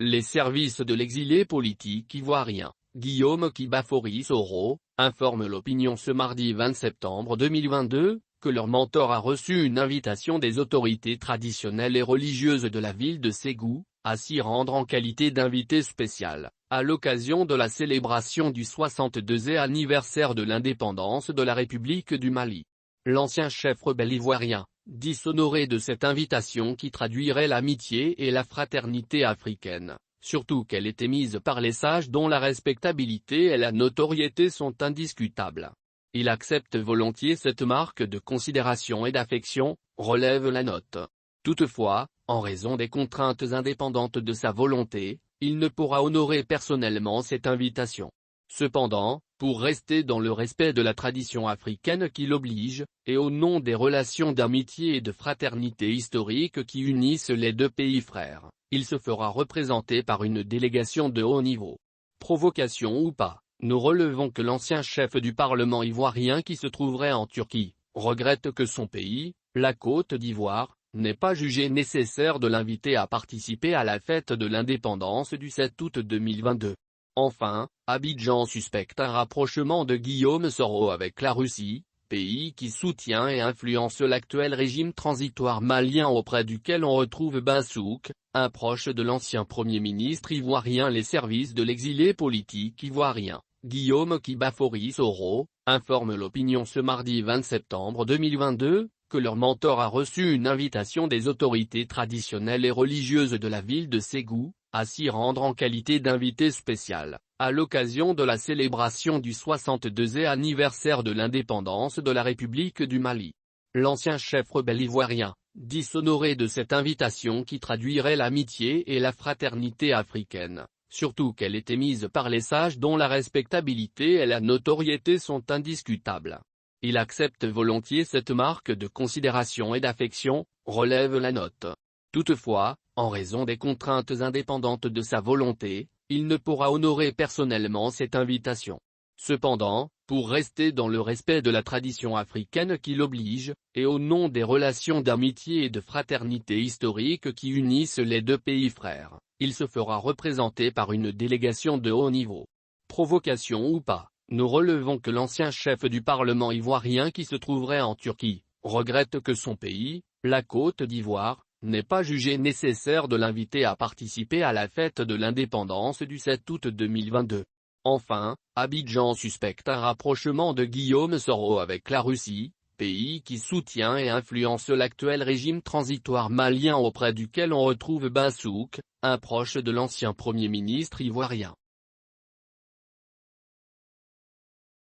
Les services de l'exilé politique ivoirien, Guillaume Kibafori Soro, informent l'opinion ce mardi 20 septembre 2022, que leur mentor a reçu une invitation des autorités traditionnelles et religieuses de la ville de Ségou, à s'y rendre en qualité d'invité spécial, à l'occasion de la célébration du 62e anniversaire de l'indépendance de la République du Mali. L'ancien chef rebelle ivoirien dit s'honorer de cette invitation qui traduirait l'amitié et la fraternité africaine, surtout qu'elle est émise par les sages dont la respectabilité et la notoriété sont indiscutables. Il accepte volontiers cette marque de considération et d'affection, relève la note. Toutefois, en raison des contraintes indépendantes de sa volonté, il ne pourra honorer personnellement cette invitation. Cependant, pour rester dans le respect de la tradition africaine qui l'oblige, et au nom des relations d'amitié et de fraternité historiques qui unissent les deux pays frères, il se fera représenter par une délégation de haut niveau. Provocation ou pas, nous relevons que l'ancien chef du Parlement ivoirien qui se trouverait en Turquie, regrette que son pays, la Côte d'Ivoire, n'ait pas jugé nécessaire de l'inviter à participer à la fête de l'indépendance du 7 août 2022. Enfin, Abidjan suspecte un rapprochement de Guillaume Soro avec la Russie, pays qui soutient et influence l'actuel régime transitoire malien auprès duquel on retrouve Bensouk, un proche de l'ancien Premier ministre ivoirien. Les services de l'exilé politique ivoirien, Guillaume Kibafori Soro, informent l'opinion ce mardi 20 septembre 2022, que leur mentor a reçu une invitation des autorités traditionnelles et religieuses de la ville de Ségou, à s'y rendre en qualité d'invité spécial, à l'occasion de la célébration du 62e anniversaire de l'indépendance de la République du Mali. L'ancien chef rebelle ivoirien dit s'honorer de cette invitation qui traduirait l'amitié et la fraternité africaine, surtout qu'elle est émise par les sages dont la respectabilité et la notoriété sont indiscutables. Il accepte volontiers cette marque de considération et d'affection, relève la note. Toutefois, en raison des contraintes indépendantes de sa volonté, il ne pourra honorer personnellement cette invitation. Cependant, pour rester dans le respect de la tradition africaine qui l'oblige, et au nom des relations d'amitié et de fraternité historiques qui unissent les deux pays frères, il se fera représenter par une délégation de haut niveau. Provocation ou pas, nous relevons que l'ancien chef du Parlement ivoirien qui se trouverait en Turquie, regrette que son pays, la Côte d'Ivoire, n'ait pas jugé nécessaire de l'inviter à participer à la fête de l'indépendance du 7 août 2022. Enfin, Abidjan suspecte un rapprochement de Guillaume Soro avec la Russie, pays qui soutient et influence l'actuel régime transitoire malien auprès duquel on retrouve Bensouk, un proche de l'ancien Premier ministre ivoirien.